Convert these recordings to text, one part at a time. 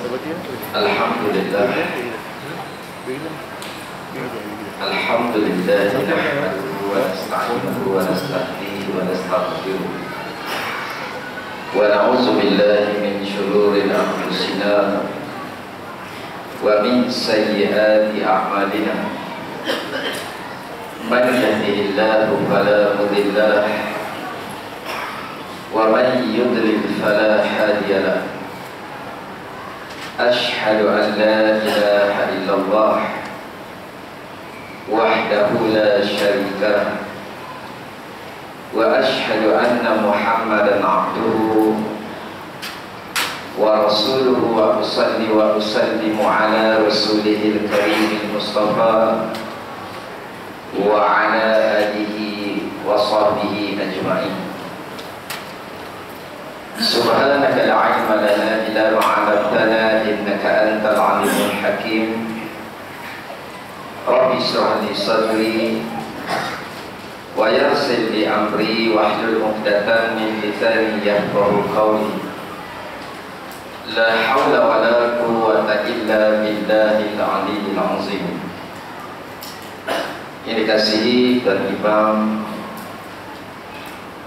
Alhamdulillah. Alhamdulillah nahmaduhu wa nasta'inuhu wa nasta'dihi wa nastaghfiruh. Wa na'udzu billahi min shururi anfusina wa min sayyiati a'malina. Man yahdihillahu fala mudilla lahu wa man yudlil fala hadiya lahu. Ashhadu an la ilaha illallah wahdahu la syarika lahu wa ashhadu anna Muhammadan abduhu wa rasuluhu wa usalli wa usallimu ala rasulihil karimil mustafa wa ala alihi wa sahbihi ajma'in. Subhanaka la ilma lana illa ma 'allamtana innaka antal alimul hakim. Rabbi shrah li sadri wa yassir li amri wahlul 'uqdatam min lisani yafqahu qawli. La haula wa la quwwata illa billahil aliyyil azim. Yang dikasihi Tuan Imam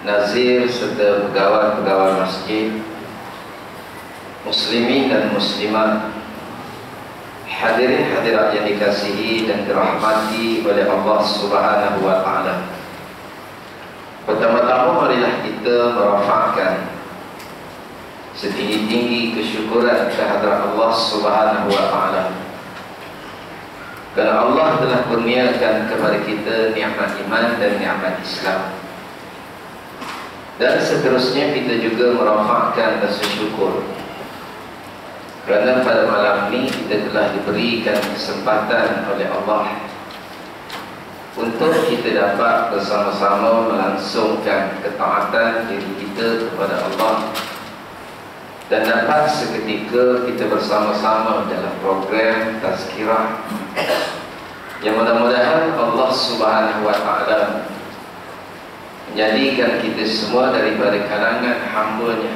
Nazir serta pegawai-pegawai masjid, muslimin dan muslimat, hadirin hadirat yang dikasihi dan dirahmati oleh Allah Subhanahu wa taala. Pertama-tama marilah kita merafakkan setinggi-tinggi kesyukuran kehadrat Allah Subhanahu wa taala. Kerana Allah telah kurniakan kepada kita nikmat iman dan nikmat Islam. Dan seterusnya kita juga merafakkan rasa syukur kerana pada malam ini kita telah diberikan kesempatan oleh Allah untuk kita dapat bersama-sama melangsungkan ketaatan diri kita kepada Allah dan dapat seketika kita bersama-sama dalam program tazkirah yang mudah-mudahan Allah Subhanahu wa taala menjadikan kita semua daripada kalangan hamba-Nya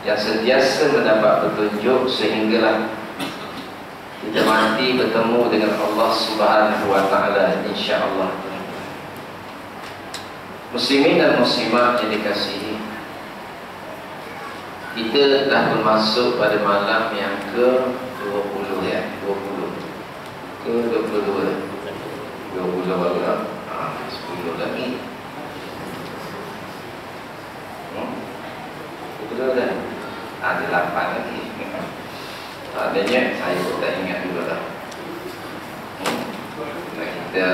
yang sentiasa mendapat petunjuk sehinggalah kita mati bertemu dengan Allah Subhanahu wa taala insya-Allah. Muslimin dan muslimat yang dikasihi, kita telah bermasuk pada malam yang ke-20 ya, 20 ke-22 baru 10 lagi. Betul dah. Ada 8 lagi. Adanya saya pun tak ingat juga dah. Kita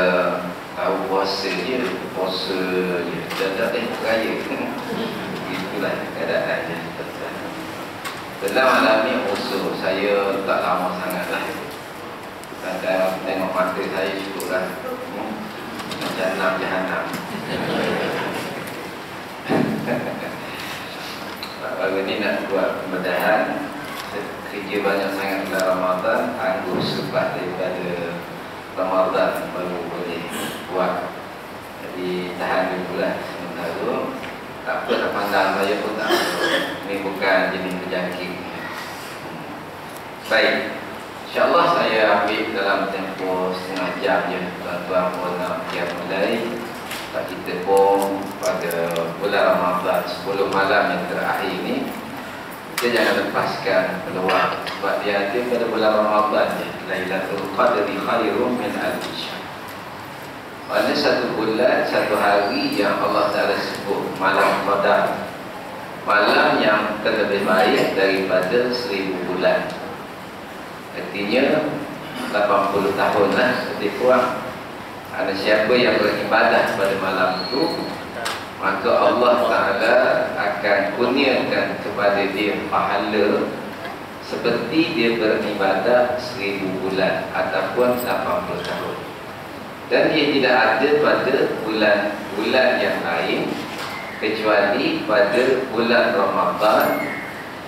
tahu puasa je. Dah raya. Itulah keadaannya. Dalam malam ni usul saya tak lama sangat lah. Kadang tengok mata saya cukup lah. Macam jahanam. Hari ni nak buat pembedahan. Kerja banyak sangat dalam Ramadan, tangguh sebab daripada Ramadan baru boleh buat. Jadi tahan dulu lah sementara. Tak apa, tak pandang saya pun tak apa. Ini bukan jenis berjangkit. Baik, InsyaAllah saya ambil dalam tempoh setengah jam je. Tuan-tuan pun nak mulai. Kita pun pada bulan Ramadan 10 malam yang terakhir ini, kita jangan lepaskan peluang sebab dia ada pada bulan Ramadan je. Lailatul Qadri khairum min alfi syahr. Ada satu bulan, satu hari yang Allah Ta'ala sebut malam Qadar, malam yang terlebih baik daripada 1000 bulan. Artinya 80 tahun lah lebih kurang. Ada siapa yang beribadah pada malam itu, maka Allah Ta'ala akan kurniakan kepada dia pahala seperti dia beribadah 1000 bulan ataupun 80 tahun. Dan dia tidak ada pada bulan-bulan yang lain kecuali pada bulan Ramadan,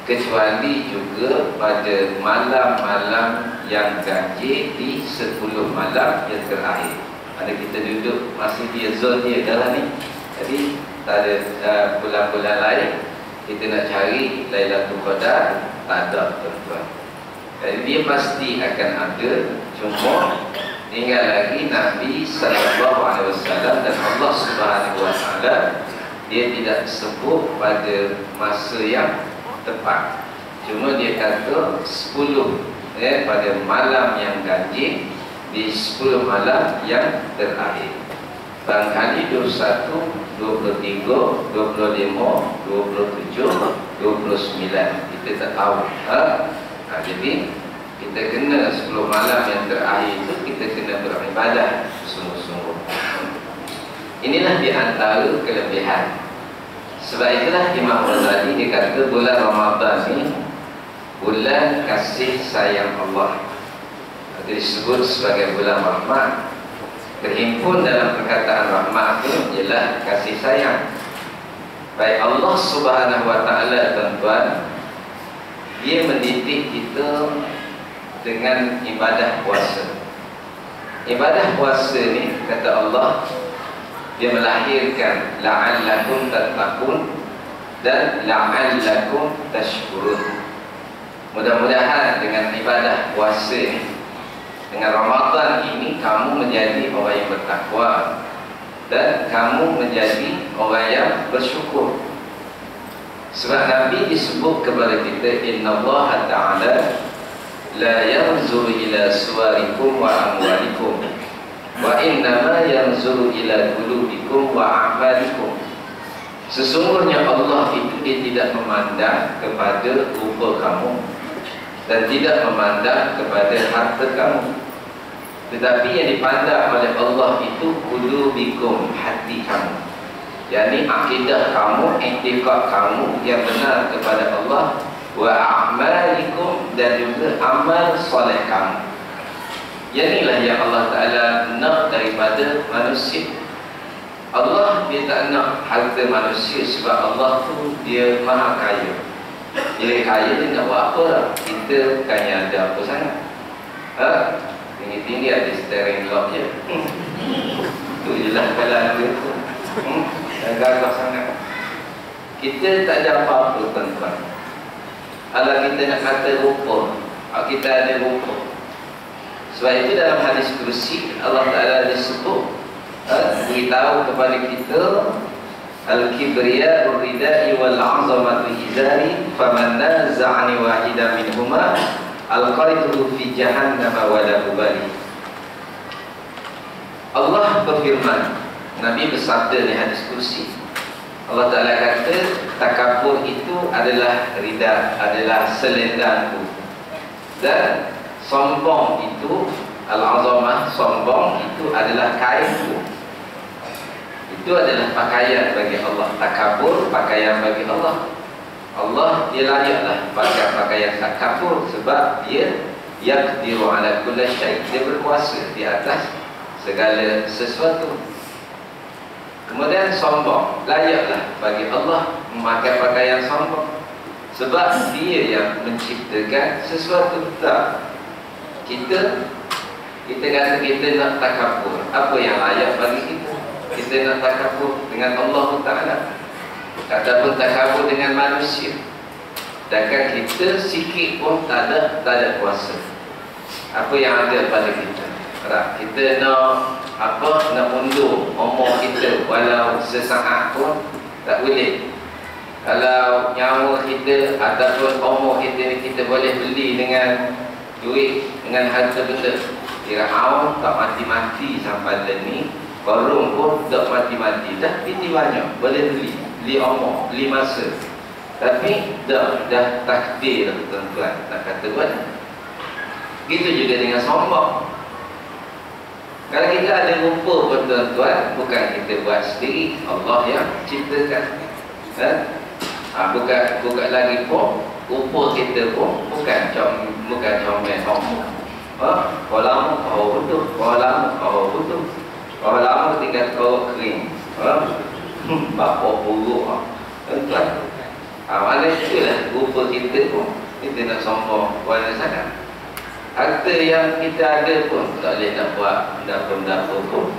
kecuali juga pada malam-malam yang ganjil di 10 malam yang terakhir. Ada kita duduk masih dia zon dia dalam ni. Jadi tak ada bulan-bulan lain kita nak cari Lailatul Qadar, tak ada tuan-tuan. Jadi dia pasti akan ada, cuma ingat lagi Nabi SAW dan Allah Subhanahu Wa Taala dia tidak sebut pada masa yang tepat. Cuma dia kata 10 pada malam yang ganjil, di 10 malam yang terakhir. Barangkali 21, 23, 25, 27, 29, kita tak tahu. Jadi kita kena 10 malam yang terakhir itu kita kena beribadah sungguh-sungguh. Inilah di antara kelebihan. Sebab itulah Imam Ghazali dia kata bulan Ramadan ni bulan kasih sayang Allah. Disebut sebagai bulan rahmat. Terhimpun dalam perkataan rahmat itu ialah kasih sayang. Baik Allah Subhanahu Wa Taala tuan-tuan, dia mendidik kita dengan ibadah puasa. Ibadah puasa ni kata Allah, dia melahirkan la'allakum tattaqun dan la'allakum tashkurun. Mudah-mudahan dengan ibadah puasa ni, dengan Ramadan ini, kamu menjadi orang yang bertakwa dan kamu menjadi orang yang bersyukur. Sebab Nabi disebut kepada kita, innallaha ta'ala la yanzuru ila suwarikum wa amwalikum wa innama yanzuru ila qulubikum wa a'malikum. Sesungguhnya Allah itu dia tidak memandang kepada rupa kamu dan tidak memandang kepada harta kamu, tetapi yang dipandang oleh Allah itu qulubikum, hati kamu, yakni akidah kamu, i'tiqad kamu yang benar kepada Allah, wa a'malikum, dan juga amal soleh kamu. Inilah yang Allah Ta'ala nak daripada manusia. Allah dia tak nak harta manusia sebab Allah tu dia maha kaya. Dia kaya, dia nak buat apa lah. Kita bukannya ada apa sangat. Tinggi-tinggi ada steering lock je. Itu je lah kalau dia tu gagah sangat. Kita tak ada apa-apa tuan-tuan. Kalau kita nak kata rupa, kita ada rupa. Sebab itu dalam hadis kursi Allah Ta'ala disebut, beritahu kepada kita, al-kibriya ridai wal 'azamatu izari faman naza'ani wahida minhuma alqaituhu fi jahannam wa la ubali. Allah berfirman, Nabi bersabda di hadis kursi, Allah Ta'ala kata takabur itu adalah rida, adalah selendangku, dan sombong itu, al-azamah, sombong itu adalah kainku. Itu adalah pakaian bagi Allah. Takabur pakaian bagi Allah. Allah dia layaklah pakai pakaian takabur sebab dia yaqdiru ala kulli syai', dia berkuasa di atas segala sesuatu. Kemudian sombong, layaklah bagi Allah memakai pakaian sombong sebab dia yang menciptakan sesuatu. Tak, kita kata kita nak takabur, apa yang layak bagi kita? Kita nak takabur dengan Allah Ta'ala, ataupun takabur dengan manusia. Sedangkan kita sikit pun tak ada kuasa. Apa yang ada pada kita? Kita nak nak undur umur kita walau sesaat pun tak boleh. Kalau nyawa kita ataupun umur kita ni kita boleh beli dengan duit, dengan harta benda. Fir'aun tak mati-mati sampai ni, Qarun pun tak mati-mati, dah piti banyak, boleh beli umur, beli masa. Tapi dah takdir tuan-tuan, nak kata buat. Gitu juga dengan sombong. Kalau kita ada rupa pun tuan-tuan, bukan kita buat sendiri, Allah yang ciptakan. Bukan lagi pun rupa kita pun bukan comel sombong. Kalau lama kau betul, kalau lama tinggal kau kering, bapak buruk tuan. Mana itulah rupa kita pun, kita nak sombong kuala sangat. Harta yang kita ada pun tak boleh nak buat benda-benda pun.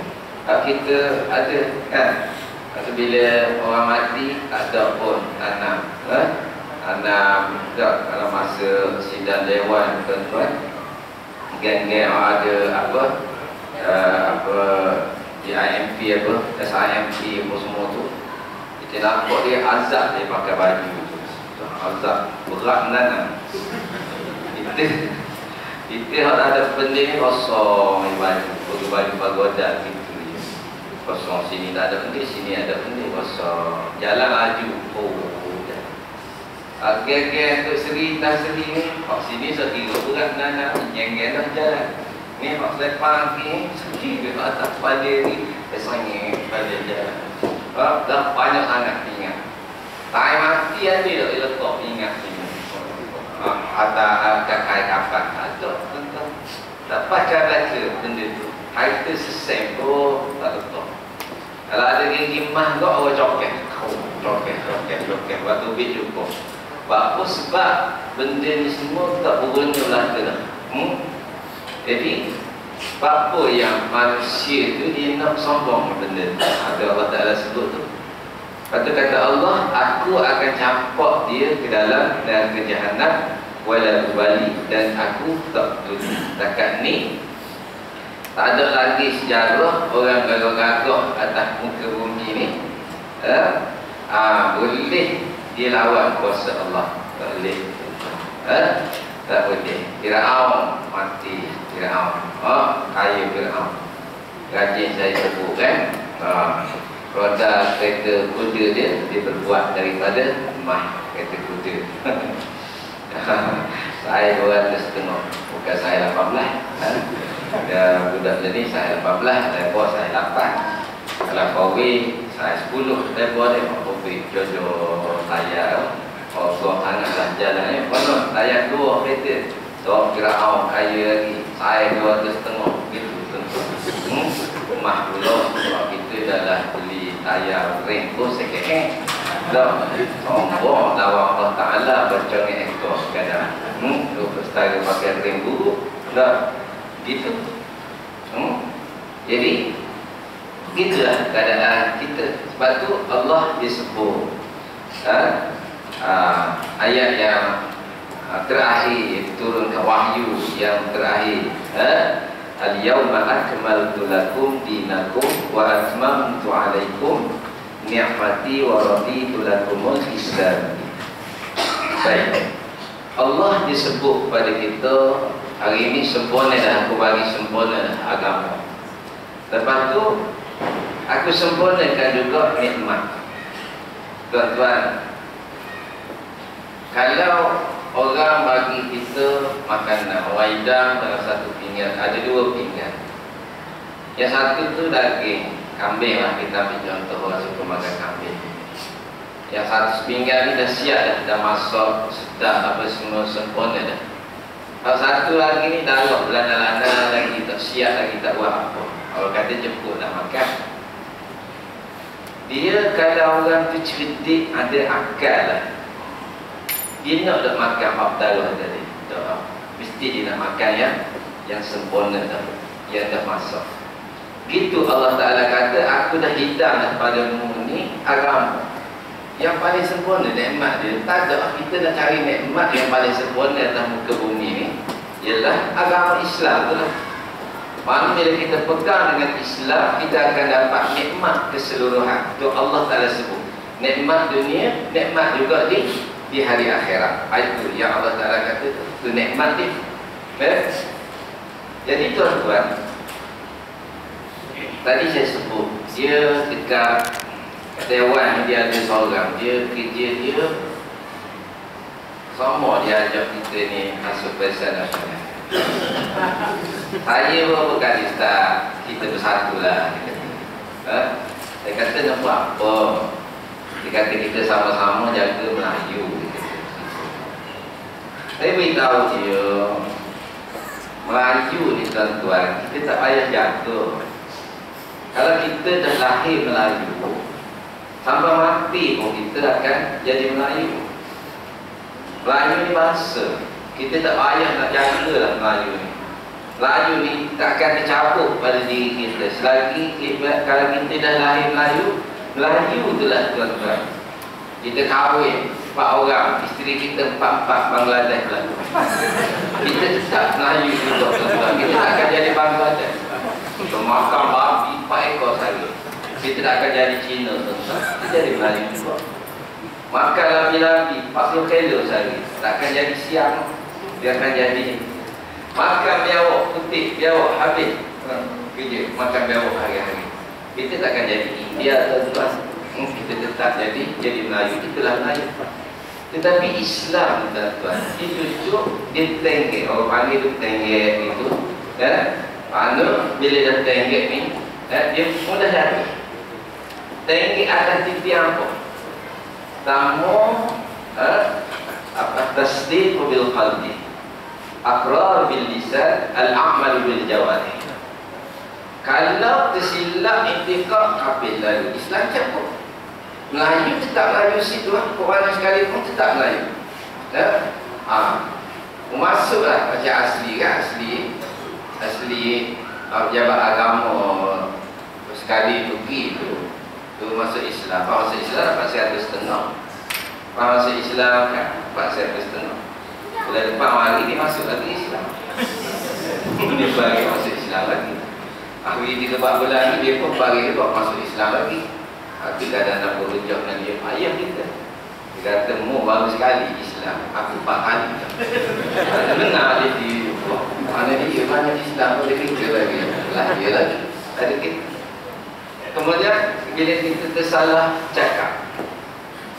Kita ada kan, Lepas bila orang mati, tak ada pun tanam. Tanam tak kalau masa sidang dewan tuan-tuan. Geng-geng ada DIMP SIMP apa semua tu. Kita nampak dia azab dia pakai baju tu. Azab berat menanam. Kita ada benda ni kosong ni baju pagoda gitu je. Kosong sini tak ada benda, sini ada benda kosong. Jalan laju. Geng-geng tu seri tak seri ni, kat sini sekira berat menanam, geng-geng dah jalan. Ni kat selepang ni, seri ke atas kepala ni, biasanya kepala jalan. Dah banyak sangat ingat. Tai mati ada dia letak ingat sini. Atas kakai kapak ada tentang. Tak baca benda tu. Hai tu sesem tu tak letak. Kalau ada geng mah kau orang coket. Coket. Waktu bit cukup. Apa sebab benda ni semua tak berguna belaka. Jadi apa yang manusia tu dia nak sombong benda tu. Ada Allah Ta'ala sebut tu. Lepas tu kata Allah, aku akan campak dia ke dalam neraka jahanam wala ubali, dan aku tak peduli. Setakat ni tak ada lagi sejarah orang gagak-gagak atas muka bumi ni boleh dia lawan kuasa Allah. Tak boleh. Tak boleh. Firaun mati. Kaya Firaun. Rajin saya sebut kan. Roda kereta kuda dia berbuat daripada emas kereta kuda. Saya 250. Bukan saya 18. Dan budak ni saya 18, lepas saya 8. Kalau Kowi saya 10, lepas dia Kowi jodoh saya. Kosong sangatlah jalannya. Konon saya 2 kereta. So Firaun kaya lagi. Saya 250 gitu. Rumah pula sebab kita dah beli tayar Rainbow second hand. Dah sombong lawan Allah Ta'ala bercongek ekor kadang. Tu setara pakai Rainbow. Dah gitu. Jadi begitulah keadaan kita. Sebab tu Allah disebut ayat yang terakhir turun ke wahyu yang terakhir, al-yawma akmaltu lakum dinakum wa atmamtu alaikum ni'mati wa raditu lakumul Islam. Baik, Allah disebut pada kita hari ini sempurna dah, aku bagi sempurna dah agama. Lepas tu aku sempurnakan juga nikmat. Tuan-tuan, kalau orang bagi kita makanan, orang hidang dalam satu pinggan, ada 2 pinggan. Yang satu tu daging kambing lah, kita ambil contoh orang suka makan kambing. Yang satu pinggan ni dah siap dah masak, sedap apa semua sempurna dah. Kalau satu lagi ni darah belanda-landa lagi, tak siap lagi, tak buat apa. Orang kata jemput dah makan. Dia kalau orang tu cerdik, ada akal lah. Dia nak makan abdallah tadi. Mesti dia nak makan yang sempurna dah, yang dah masak. Gitu Allah Ta'ala kata, aku dah hidang dah padamu ni agama yang paling sempurna, nikmat dia. Tak ada, kita dah cari nikmat yang paling sempurna atas muka bumi ni ialah agama Islam tu lah. Mana bila kita pegang dengan Islam, kita akan dapat nikmat keseluruhan. Tu Allah Ta'ala sebut nikmat dunia, nikmat juga di hari akhirat. Itu yang Allah Ta'ala kata tu nikmat dia. Jadi tuan-tuan, tadi saya sebut dia dekat dewan, dia ada seorang, dia kerja dia sama, dia ajak kita ni masuk Barisan Nasional. Saya berapa kali start, kita bersatu lah. Saya kata nak buat apa? Dia kata kita sama-sama jaga Melayu. Saya beritahu dia, Melayu ni tuan-tuan, kita tak payah jaga. Kalau kita dah lahir Melayu, sampai mati pun kita akan jadi Melayu. Melayu ni bahasa, kita tak payah nak jaga lah Melayu ni. Melayu ni tak akan tercabut pada diri kita selagi kalau kita dah lahir Melayu, Melayu itulah tuan-tuan. Kita kahwin 4 orang, isteri kita 4 Bangladesh lah. Kita tetap Melayu juga tuan-tuan. Kita tak akan jadi Bangladesh. Makan babi 4 ekor sehari. Kita tak akan jadi Cina tuan-tuan. Kita jadi Melayu juga. Makan labi-labi 40 kilo sehari. Tak akan jadi siang. Dia akan jadi makan biawak putih, biawak habis. Kerja makan biawak hari-hari. Kita tak akan jadi India tuan-tuan. Kita tetap jadi Melayu. Itulah Melayu. Tetapi Islam tuan-tuan, dia cucuk, dia tenggek. Orang panggil tu tenggek itu. Mana bila dah tenggek ni, dia mudah jadi. Tenggek akan titi apa? Tamu tasdiq bil qalbi, aqrar bil lisan, al-amal bil jawarih. Kalau tersilap intikad, habis lalu Islam cabut. Melayu tetap Melayu situ lah. Korang sekalipun tetap Melayu. Masuklah macam asli kan. Asli pejabat agama sekali Turki tu masuk Islam. Pak masuk Islam dapat 150. Pak masuk Islam kan dapat 150. Bulan depan hari dia masuk lagi Islam. Dia bagi masuk Islam lagi. Akhir 3-4 bulan ni dia pun bagi dia masuk Islam lagi. Aku kadang nak berujuk dengan dia, ayah kita. Dia kata, mu baru sekali Islam. Aku 4 kali. Ada benar dia di mana dia, mana Islam boleh kita lagi. Lah dia lagi. Ada kita. Kemudian bila kita tersalah cakap,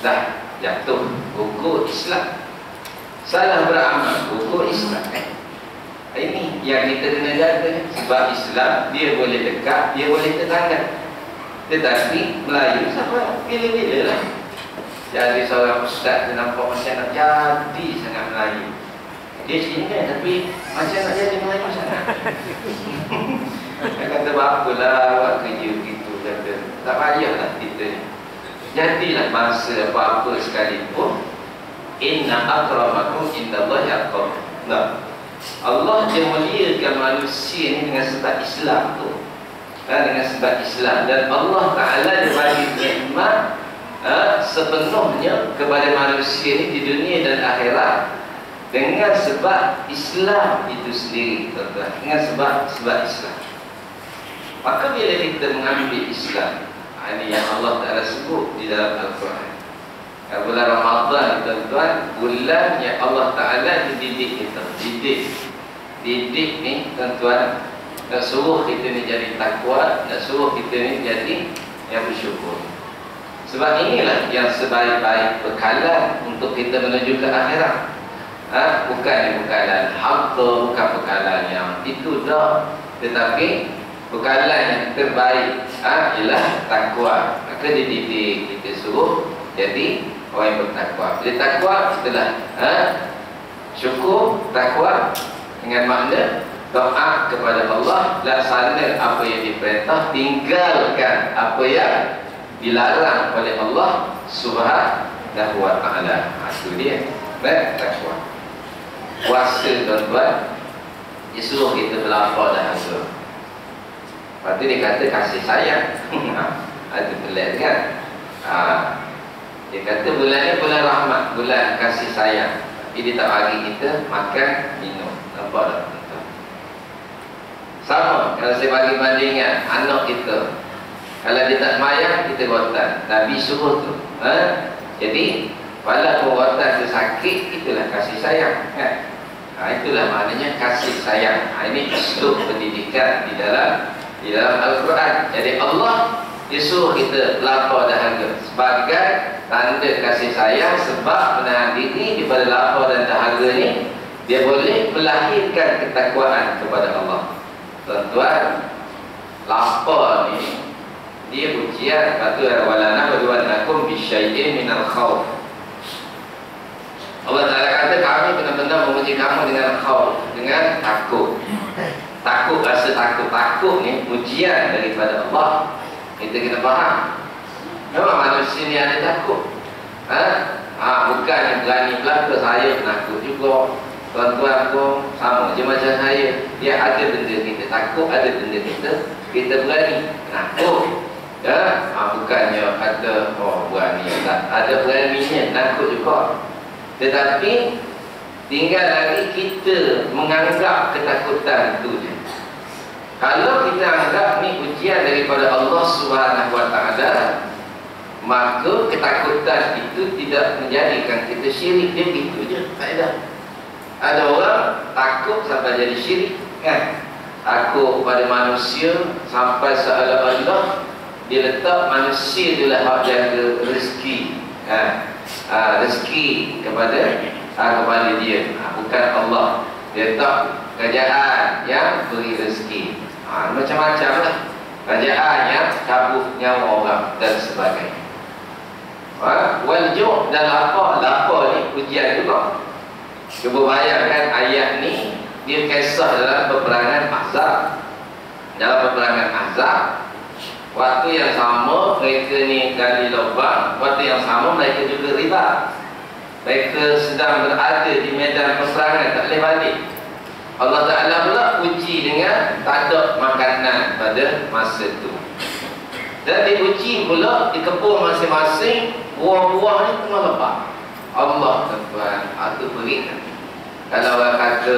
dah jatuh gugur Islam. Salah beramal gugur Islam. Ini yang kita kena jaga. Sebab Islam dia boleh dekat, dia boleh tetangga. Tetapi Melayu siapa pilih-pilih lah. Jadi seorang ustaz dia nampak macam nak jadi sangat Melayu. Dia Cina tapi macam nak jadi Melayu sangat. Dia kata bapalah buat kerja begitu. Kata tak payahlah kita ni. Jadilah bangsa apa-apa sekalipun, inna akramakum indallahi atqakum. Nah, Allah dia muliakan manusia ni dengan sebab Islam tu. Dengan sebab Islam, dan Allah Ta'ala dia bagi nikmat sepenuhnya kepada manusia ni di dunia dan akhirat dengan sebab Islam itu sendiri tuan-tuan. Dengan sebab Islam. Maka bila kita mengambil Islam, ini yang Allah Ta'ala sebut di dalam Al-Quran. Bulan Ramadan tuan-tuan, bulan yang Allah Ta'ala dididik kita. Didik ni tuan-tuan, nak suruh kita ni jadi takwa, nak suruh kita ni jadi yang bersyukur. Sebab inilah yang sebaik-baik bekalan untuk kita menuju ke akhirat. Bukan bekalan harta, bukan bekalan yang itu dah, tetapi bekalan yang terbaik ialah takwa. Maka dididik, kita suruh jadi orang yang bertakwa. Bila takwa itulah syukur, takwa dengan makna doa kepada Allah, laksana apa yang diperintah, tinggalkan apa yang dilarang oleh Allah Subhanahu wa ta'ala. Itu dia takwa. Puasa tuan-tuan, dia suruh kita berlapar dahaga. Lepas tu dia kata kasih sayang. Itu pelik kan. Dia kata bulan ni bulan rahmat, bulan kasih sayang. Tapi dia tak bagi kita makan, minum. Nampak tak? Sama, kalau saya bagi bandingan anak kita, kalau dia tak semayang, kita rotan. Nabi suruh tu. Jadi walaupun rotan tu sakit, itulah kasih sayang kan? Itulah maknanya kasih sayang. Ini uslub pendidikan di dalam Al-Quran. Jadi Allah dia suruh kita lapar dahaga sebagai tanda kasih sayang, sebab menahan diri daripada lapar dan dahaga ni, dia boleh melahirkan ketakwaan kepada Allah. Tuan-tuan, lapar ni dia ujian. Patu walana badwanakum bisyai'in minal khauf. Allah Ta'ala kata kami benar-benar menguji kamu dengan khauf, dengan takut. Takut, rasa takut. Takut ni ujian daripada Allah. Kita kena faham. Memang manusia ni ada takut. Bukan yang berani belaka. Saya penakut juga. Tuan-tuan pun sama je macam saya. Dia ada benda kita takut, ada benda kita berani. Takut. Ya, bukannya kata berani, tak ada beraninya, takut juga. Tetapi tinggal lagi kita menganggap ketakutan itu je. Kalau kita anggap ni ujian daripada Allah Subhanahu Wa Taala, maka ketakutan itu tidak menjadikan kita syirik. Dia begitu je, faedah. Ada orang takut sampai jadi syirik, kan? Takut pada manusia sampai seolah-olah dia letak manusia itulah hak jaga rezeki, rezeki kepada dia, bukan Allah. Dia letak kerajaan yang beri rezeki, macam-macam lah. Kerajaan yang cabut nyawa orang dan sebagainya. Wal-ju' dan lapar ni ujian juga. Cuba bayangkan ayat ni, dia kisah dalam peperangan Ahzab. Dalam peperangan Ahzab, waktu yang sama mereka ni gali lubang, waktu yang sama mereka juga riba. Mereka sedang berada di medan peperangan, tak boleh balik. Allah Ta'ala pula uji dengan tak ada makanan pada masa itu. Dan diuji pula di kebun masing-masing, buah-buah ni tengah lebat. Allah Tuhan, itu perit. Kalau orang kata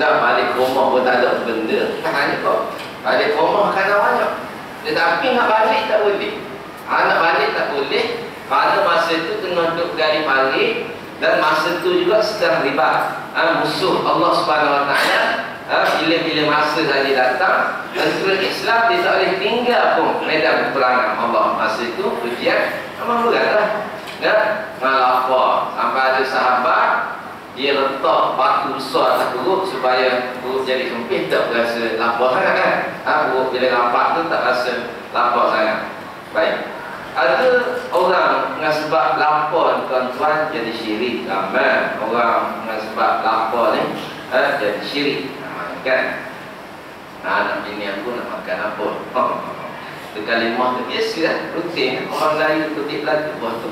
nak balik rumah pun tak ada benda, tak hanya kok balik rumah kena banyak. Tetapi nak balik tak boleh. Nak balik tak boleh kerana masa itu tengah duduk gali parit, dan masa itu juga sedang ribat. Musuh Allah Subhanahu Wa Taala, bila-bila masa tadi datang, tentera Islam dia tak boleh tinggal pun medan peperangan Allah. Masa itu ujian memang beratlah. Lapar sampai ada sahabat dia letak batu besar atas perut supaya perut jadi sempit, tak rasa lapar sangat kan. Perut bila lapar tu tak rasa lapar sangat. Baik. Ada orang dengan sebab lapar tuan-tuan jadi syirik. Ramai orang dengan sebab lapar ni jadi syirik, kan? Anak bini aku nak makan apa? Itu kalimah tu biasa lah, rutin. Orang lain kutip lagu buah tu.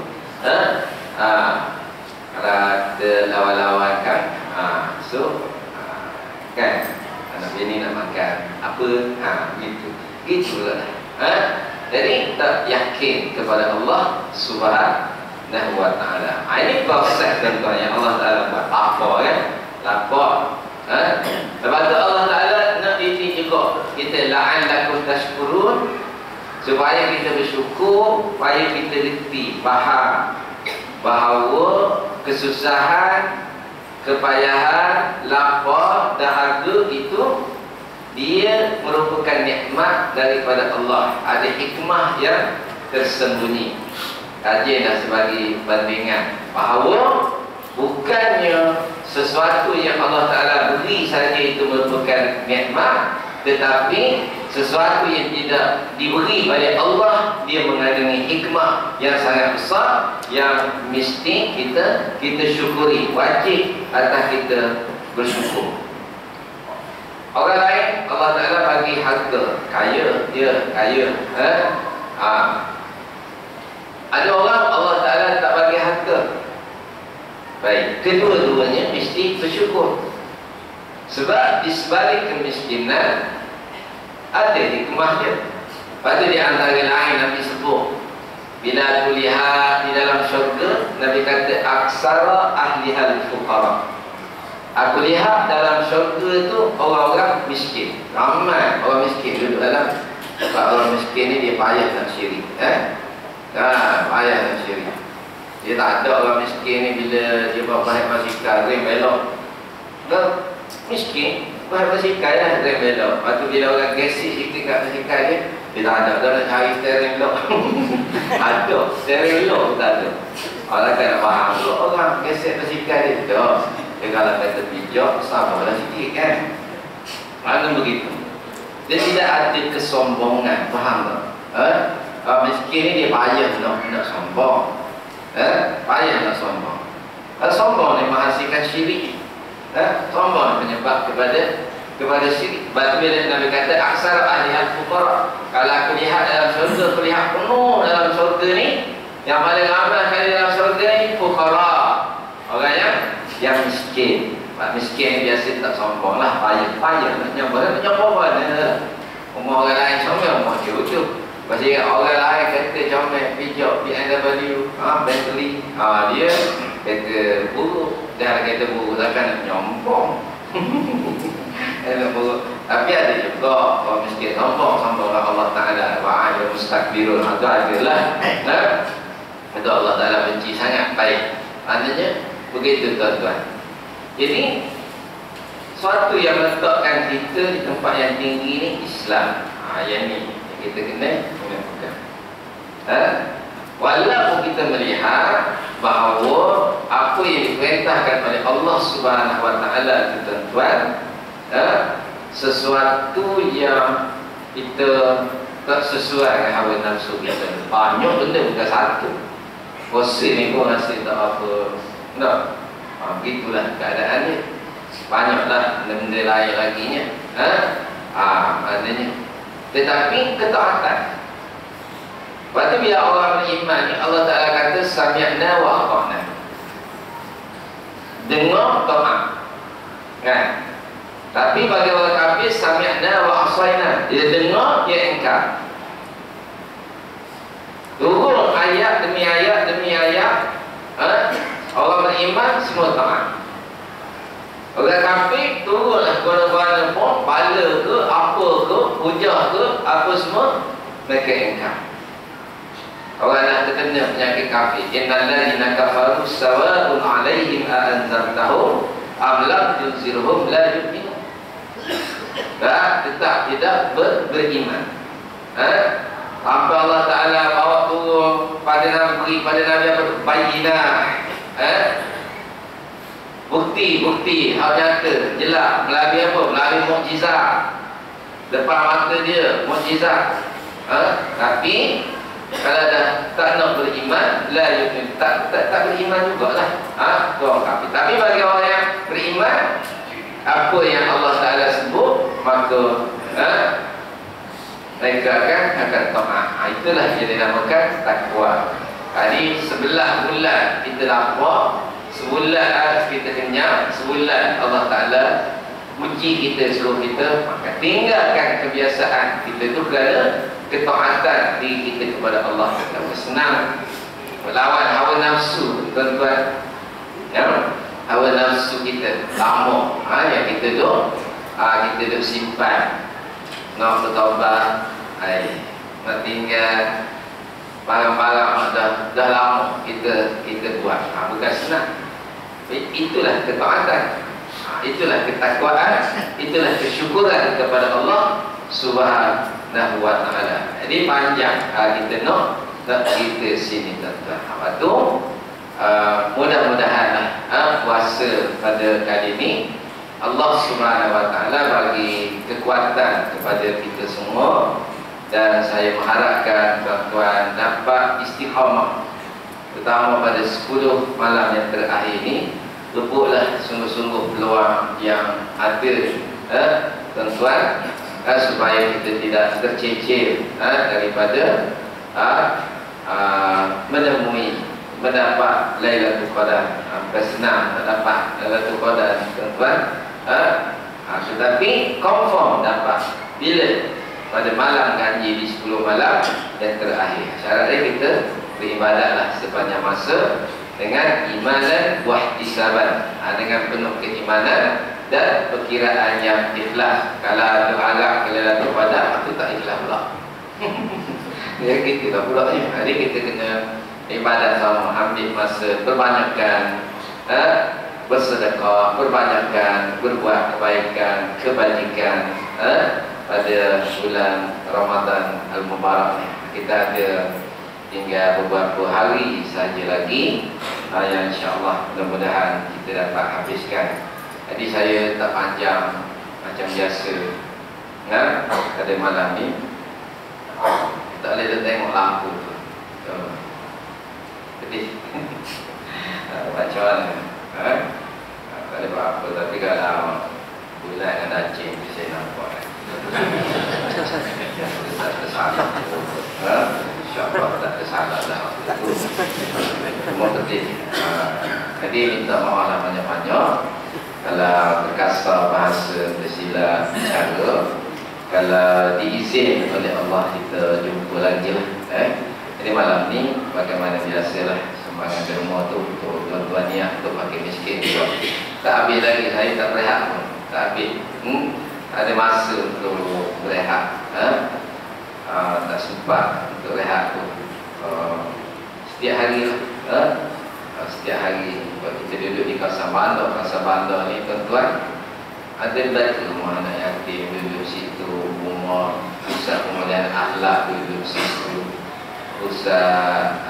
Kalau kita lawan-lawan kan, kan anak bini nak makan apa, gitu. Gitulah. Jadi tak yakin kepada Allah Subhanahu Wa Taala. Ini proses tuan-tuan yang Allah Taala buat. Lapar kan? Lapar. Lepas tu Allah Taala nak didik juga kita, la'allakum tashkurun, supaya kita bersyukur, supaya kita reti, faham bahawa kesusahan, kepayahan, lapar, dahaga itu dia merupakan nikmat daripada Allah. Ada hikmah yang tersembunyi. Kajian dan sebagai bandingan bahawa bukannya sesuatu yang Allah Ta'ala beri saja itu merupakan nikmat, tetapi sesuatu yang tidak diberi oleh Allah, dia mengandungi hikmah yang sangat besar, yang mesti kita syukuri. Wajib atas kita bersyukur. Orang lain Allah Ta'ala bagi harta, kaya, dia kaya. Ada orang Allah Ta'ala tak bagi harta. Baik, kedua-duanya mesti bersyukur. Sebab di sebalik kemiskinan ada hikmah dia. Pada di antara lain Nabi sebut, bila aku lihat di dalam syurga, Nabi kata aksara ahlihal fuqara. Aku lihat dalam syurga itu orang-orang miskin. Ramai orang miskin duduk dalam. Sebab orang miskin ni dia payah nak syirik. Payah nak syirik. Dia tak ada orang miskin ni bila dia baik basikal, rem belok. Miskin, baik basikal lah, rem belok. Lepas tu bila orang gesik sikit kat basikal dia tak ada. Dia nak cari steering lock. Ada, steering lock tak ada. Orang kan nak faham tu, orang gesik basikal dia tak. Dia kalau kata pijak, sabarlah sikit kan. Mana begitu. Dia tidak ada kesombongan, faham tak? Orang miskin ni dia payah nak sombong. Payah nak sombong. Sombong ni menghasilkan syirik. Sombong menyebab kepada syirik. Sebab tu bila Nabi kata aksar ahli al-fuqara, kalau aku lihat dalam syurga, aku lihat penuh dalam syurga ni, yang paling ramai kali dalam syurga ni fuqara, orang yang miskin. Miskin ni biasa tak sombong lah, payah nak nyoba mana. Rumah orang lain sombong, rumah dia ujung. Pasal orang lain kata comel, pijak, BMW, Bentley, dia kata buruk. Dah kata buruk, takkan nyombong. Tapi ada juga orang miskin sombong sama Allah Ta'ala. Wa'ala mustakbirun, itu adalah itu Allah Ta'ala benci sangat. Baik, maknanya begitu tuan-tuan. Jadi suatu yang meletakkan kita di tempat yang tinggi ni Islam. Yang ni kita kena pegang. Walaupun kita melihat bahawa apa yang diperintahkan oleh Allah Subhanahu Wa Ta'ala itu tuan-tuan, sesuatu yang kita tak sesuai dengan hawa nafsu kita. Banyak benda, bukan satu. Puasa ni pun rasa tak apa. Tak. Begitulah keadaannya. Banyaklah benda-benda lain laginya. Maknanya. Tetapi ketaatan. Lepas tu bila orang beriman ni, Allah Ta'ala kata sami'na wa ata'na. Dengar, taat. Kan? Tapi bagi orang kafir sami'na wa asaina. Dia dengar, dia engkar. Turun ayat demi ayat demi ayat. Orang beriman semua taat. Orang kafir turunlah guna-guna pun, bala ke, apa ke, hujah ke, apa semua mereka engkar. Orang nak terkena penyakit kafir. Innal ladzina kafaru sawa'un 'alaihim a anzartahum am lam tunzirhum la yu'minun. Tetap tidak beriman. Apa Allah Ta'ala bawa turun pada Nabi apa? Bayyinah. Bukti hal nyata, jelas. Melalui apa? Melalui mukjizat. Depan mata dia mukjizat. Tapi kalau dah tak nak beriman, tak beriman jugalah. Orang kafir. Tapi bagi orang yang beriman, apa yang Allah Ta'ala sebut, maka mereka akan taat. Itulah yang dinamakan takwa. Jadi 11 bulan kita lapar, sebulan kita kenyang, sebulan Allah Ta'ala uji kita, suruh kita maka tinggalkan kebiasaan kita tu kerana ketaatan diri kita kepada Allah. Kita senang melawan hawa nafsu tuan-tuan. Hawa nafsu kita lama yang kita duk simpan. Nak bertaubat, nak tinggal barang-barang dah lama kita buat. Bukan senang. Itulah ketaatan, itulah ketakwaan, itulah kesyukuran kepada Allah Subhanahu Wa Ta'ala. Jadi panjang kita nak cerita sini tuan-tuan. Apa tu? Mudah-mudahan puasa pada kali ini Allah Subhanahu Wa Ta'ala bagi kekuatan kepada kita semua, dan saya mengharapkan tuan-tuan dapat istiqamah, terutama pada 10 malam yang terakhir ini. Rebutlah sungguh-sungguh peluang yang ada tuan-tuan, supaya kita tidak tercecil daripada mendapat Lailatul Qadar. Senang dapat Lailatul Qadar tuan-tuan, tetapi confirm dapat bila pada malam ganji di 10 malam yang terakhir. Syaratnya kita beribadatlah sepanjang masa dengan imanan wahtisaban, dengan penuh keimanan dan perkiraan yang ikhlas. Kalau terharap ke Lailatul Qadar, itu tak ikhlas pula. Ya, kita tak pula ni. Jadi kita kena ibadat sama, ambil masa, perbanyakkan bersedekah, perbanyakkan berbuat kebaikan, kebajikan pada bulan Ramadan Al-Mubarak ni. Kita ada tinggal beberapa hari saja lagi yang insya-Allah mudah-mudahan kita dapat habiskan. Jadi saya tak panjang macam biasa pada malam ni. Tak boleh tengok lampu tu. Jadi macam mana? Tak ada apa-apa, tapi kalau bulan dengan dacing saya nampak tak tersalah. InsyaAllah tak tersalah dah. Semua tertib. Jadi minta maaf lah banyak-banyak kalau terkasar bahasa tersilap bicara. kalau diizin oleh Allah kita jumpa lagi lah. Jadi malam ni bagaimana biasalah sumbangan derma tu untuk tuan-tuan niat untuk makin miskin juga. Tak habis lagi, saya tak berehat pun. Tak habis. Ada masa untuk berehat. Tak sempat untuk berehat tu. Setiap hari lah. Setiap hari kalau kita duduk di kawasan bandar ni tuan-tuan, ada belanja rumah anak yatim duduk situ, rumah pusat pemulihan akhlak duduk situ, pusat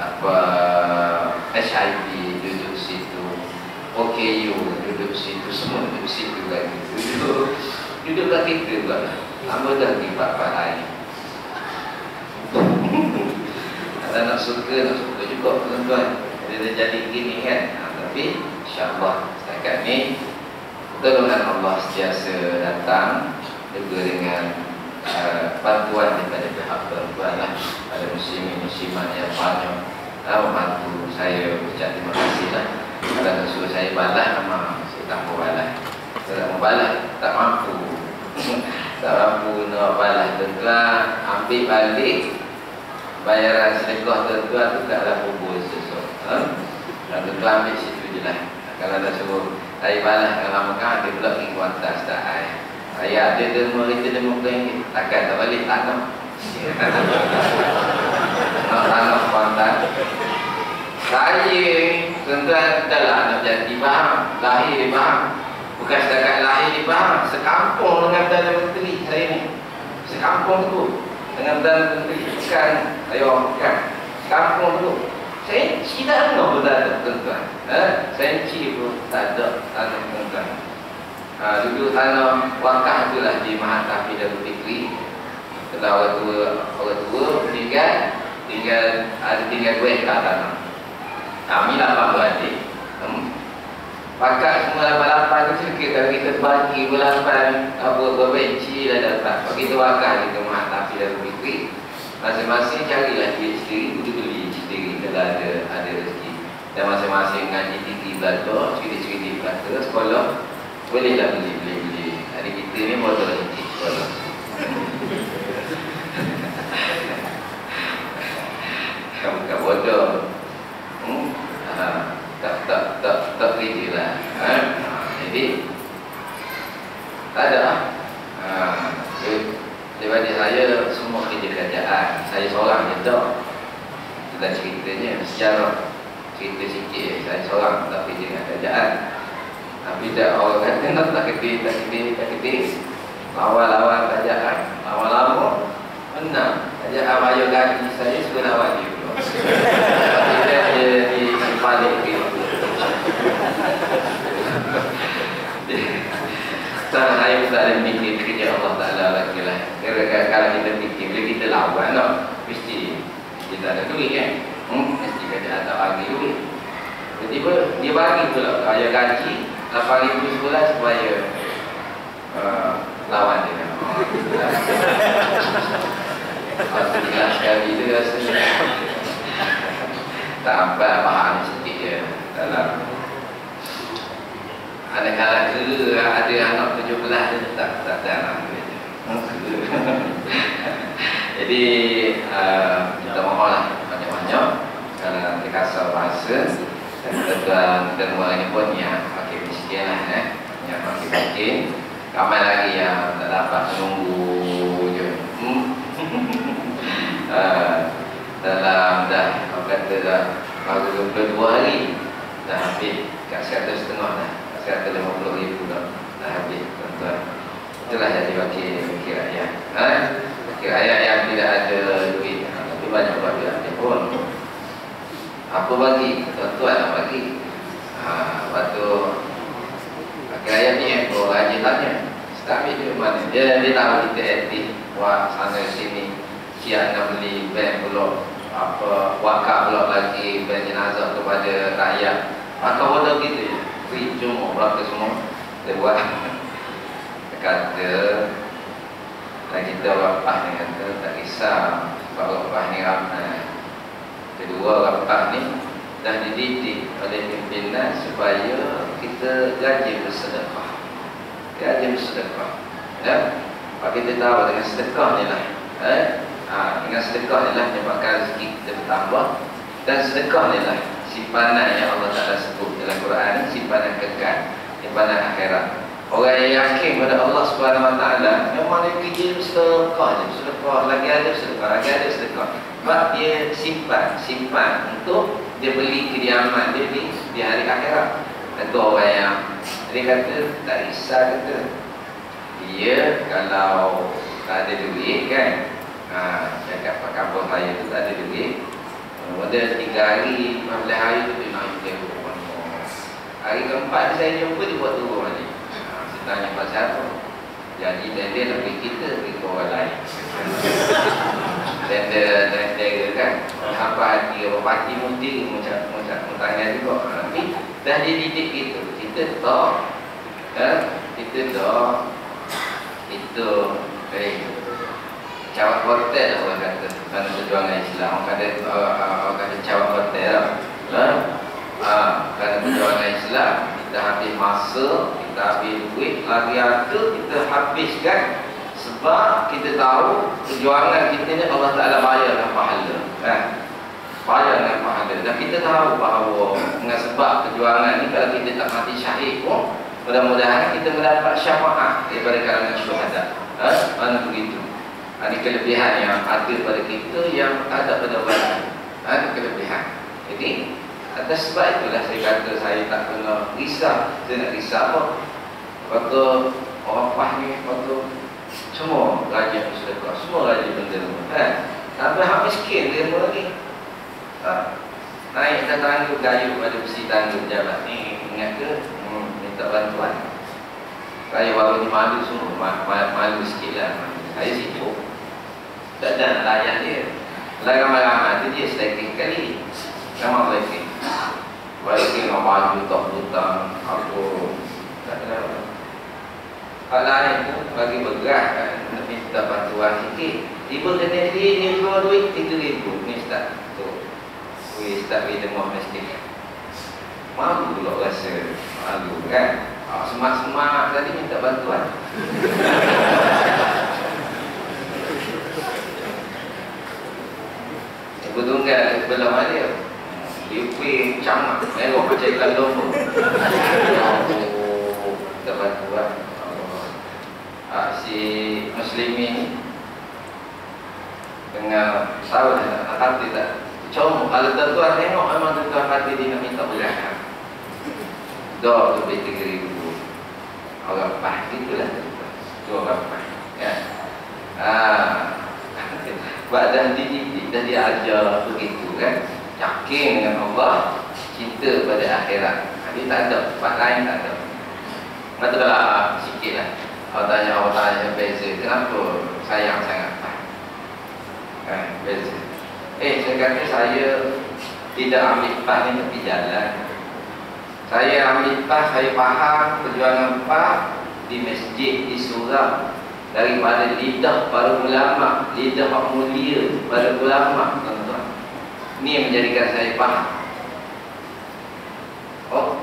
HIV duduk situ, OKU duduk situ, semua duduk situ lagi. Duduk kat kita pula. Lama dah pergi pak-pak lain. Ada nak suka juga tuan-tuan. Dia jadi gini kan. Tapi insyaAllah setakat ni pertolongan Allah sentiasa datang juga dengan bantuan daripada pihak tuan-tuan lah, pada muslimin-muslimat yang banyak membantu saya. Ucap terima kasih lah. Kalau nak suruh saya balas, memang saya tak mau balas. Saya tak mau balas, tak mampu. Tak mampu nak balas. Tuan-tuan ambil balik bayaran sedekah tuan-tuan tu taklah kubur sesuatu. Dan tuan-tuan ambil situ je lah. Kalau nak suruh saya balas dalam Mekah, dia pula pergi kuantas tak saya. Saya ada derma RM5 takkan tak balik tanam. Nak tanam kuantas. Saya tuan-tuan dah lah nak jadi faham, lahir di faham. Bukan setakat lahir di faham, sekampung dengan Perdana Menteri saya ni. Sekampung tu dengan Perdana Menteri. Bukan, bukan. Sekampung tu. Saya tidak tahu pun tak ada tuan-tuan. Saya pun tak ada tanah tuan-tuan. Dulu tanah wakaf itulah di Mahat Tahfiz Darul Fikri. Setelah orang tua tinggal duit kat tanah. Kami 8 adik. Pakat semua 8 tu sikit. Kalau kita bagi 8 berapa benci dah dapat. Kalau kita wakaf kita Mahat Tahfiz Darul Fikri, masing-masing carilah duit sendiri, beli sendiri kalau ada rezeki. Dan masing-masing ngaji tinggi belajar, cerita-cerita belajar sekolah, bolehlah beli. Hari kita ni bodoh rezeki sekolah. Bukan bodoh. Tak kerja lah. Jadi tak ada lah. Daripada saya semua kerja kerajaan. Saya seorang je tak. Itulah ceritanya. Sejarah cerita sikit. Saya seorang tak kerja dengan kerajaan. Tapi tak orang kata nak tak kerja. Lawan kerajaan. Lama-lama menang. Kerajaan bayar gaji saya suka lawan dia pula. Dia di balik dia. Saya tak ada fikir kerja Allah Ta'ala lagi lah. Kalau kita fikir, bila kita lawan lah, mesti kita ada duit kan. Mesti kerja tak bagi duit. Tiba-tiba dia bagi pula kaya gaji 8,000 sebulan supaya lawan dia kan. Tidak sekali tu rasanya. Tak apa, faham sikit je dalam. Ada anak 17 dia tak dalam jadi kita mohonlah banyak-banyak kalau nanti kasar bahasa dan semua ini pun yang makin miskin lah yang makin miskin, ramai lagi yang tak dapat menunggu je dalam dah kata dah baru 22 hari dah habis kat 150 dah. 150,000 dah habis tuan-tuan. Itulah jadi wakil rakyat. Wakil rakyat yang tidak ada duit, tapi banyak wakil rakyat pun. Apa bagi? Tuan-tuan nak bagi. Waktu wakil rakyat ni orang rajin tanya. Tapi dia mana? Dia tahu kita etik. Wah sana sini. Siap nak beli bank pula. Wakaf pula lagi bank jenazah kepada rakyat. Maka bodoh gitu je. Cuma berapa semua kita buat. Kata dan kita wakaf ni kata tak kisah sebab wakaf ni ramai. Kedua wakaf ni dah dididik oleh pimpinan supaya kita rajin bersedekah. Rajin bersedekah. Ya? Sebab kita tahu dengan sedekah ni lah, dengan sedekah ni lah menyebabkan rezeki kita bertambah. Dan sedekah ni lah simpanan yang Allah Ta'ala sebut dalam Quran, simpanan kekal, simpanan akhirat. Orang yang yakin pada Allah Subhanahu Wa Ta'ala memang dia kerja sedekah je, sedekah, lagi ada sedekah, lagi ada sedekah. Sebab dia simpan untuk dia beli kediaman dia di hari akhirat. Itu orang yang dia kata tak risau, kata dia kalau tak ada duit kan, cakap Pak Kampung saya tu tak ada duit, pada 3 hari 15 hari tu dia nak ikut rumah. Hari keempat saya jumpa dia buat turun lagi. Saya tanya pasal apa, jadi dia lebih kita pergi ke orang lain. Tender kan, apa hati orang parti mesti muntahnya juga. Tapi dah dia didik kita, kita tak, kita tak itu cawan hotel lah orang kata, kerana perjuangan Islam. Orang kata cawan hotel lah, kerana perjuangan Islam kita habis masa, kita habis duit, lagi ada kita habiskan. Sebab kita tahu perjuangan kita ni Allah Ta'ala bayar dengan pahala, bayar dengan pahala. Dan kita tahu bahawa dengan sebab perjuangan ni, kalau kita tak mati syahid pun, mudah-mudahan kita mendapat syafaat daripada kalangan syuhada. Mana begitu? Ini kelebihan yang ada pada kita yang ada pada orang lain. Ini kelebihan. Jadi atas sebab itulah saya kata saya tak pernah risau. Saya nak risau apa? Waktu orang PAH ni, waktu semua rajin bersedekah, semua rajin menderma, sampai habis miskin derma lagi. Naik atas tangga kayu pada besi tangga pejabat ni, ingat ke? Minta bantuan. Saya baru ni malu semua, malu sikit lah. Saya sibuk, tak ada nak layan dia. Lai ramai-ramai tu dia sedikit kali, ramai lagi. Baik dengan baju tak butang, apa, tak ada. Hal lain tu bagi bergerak kan, nak minta bantuan sikit. Tiba kena dia keluar duit 3,000. Ni start tu. Start pergi demah meskin. Malu pula rasa. Malu kan. Semak-semak tadi minta bantuan. Ibu tunggal belah mana? Lipi camak. Merah macam ikan lomba. Minta bantuan. Si Muslimin dengan tahu tak hati tak cuma kalau tuan-tuan tengok memang tuan-tuan hati dia nak minta berakan doa tu lebih 3,000 orang PAH itulah tu orang PAH ya. Sebab dah dididik, dah diajar begitu kan, yakin dengan Allah, cinta pada akhirat. Dia tak ada tempat lain, tak ada. Katalah sikit lah. Awak tanya beza, kenapa sayang sangat PAH? Beza. Saya kata saya tidak ambil PAH ni tepi jalan. Saya ambil PAH, saya faham perjuangan PAH di masjid, di surau, daripada lidah para ulama, lidah mulia para ulama, tuan-tuan. Ini yang menjadikan saya faham.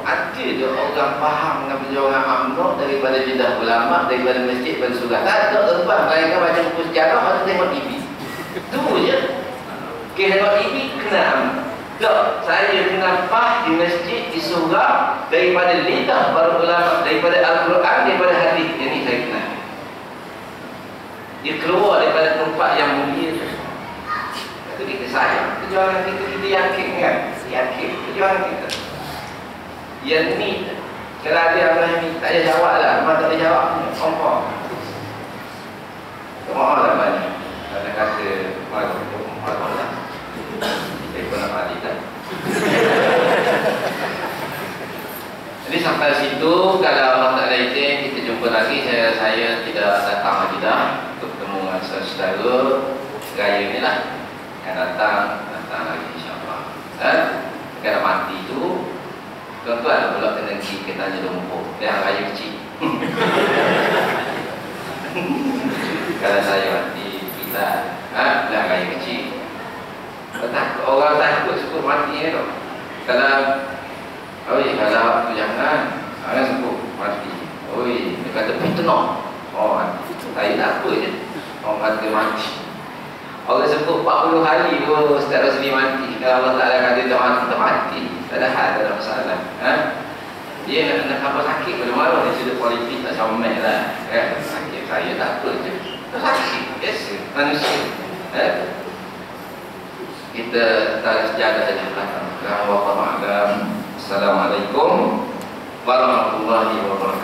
Ada je orang faham dengan perjuangan UMNO daripada lidah ulama, daripada masjid, daripada surau. Tak ada tempat mereka baca buku sejarah atau tengok TV. Itu je. Tengok TV kena UMNO. Tak, saya kena PAH di masjid, di surau, daripada lidah para ulama, daripada Al-Quran, daripada hadis. Ini saya kena. Dia keluar daripada tempat yang mulia. Itu kita sayang. Perjuangan kita yakin kan? Yakin perjuangan kita. Yang ni, kalau ada apa ni, tak payah jawab lah. Memang tak payah jawab. Kompor. Mohon lah banyak. Kalau kata, mohon lah. Saya pun nak mati tak? Jadi sampai situ, kalau Allah tak ada izin, kita jumpa lagi. Saya tidak datang lagi dah untuk bertemu dengan saudara gaya ni lah. Yang datang lagi insyaAllah. Kalau mati tu, tuan-tuan pula kena pergi ke Tanjung Lumpur. Dia raya kecil. Kalau saya mati, kita dah raya kecil. Orang takut sebut mati tu. Kalau tu jangan sebut mati. Dia kata fitnah. Mati. Saya tak apa je. Orang kata mati. Orang sebut 40 hari tu Ustaz Rosli mati. Kalau Allah Ta'ala kata tak mati, tak mati. Tak ada hal, tak ada masalah. Dia nak khabar sakit pada malam. Dia sudah politik tak sama lah. Sakit saya tak apa je. Tak sakit. Biasa. Manusia. Kita tak jaga saja belakang. Assalamualaikum warahmatullahi wabarakatuh.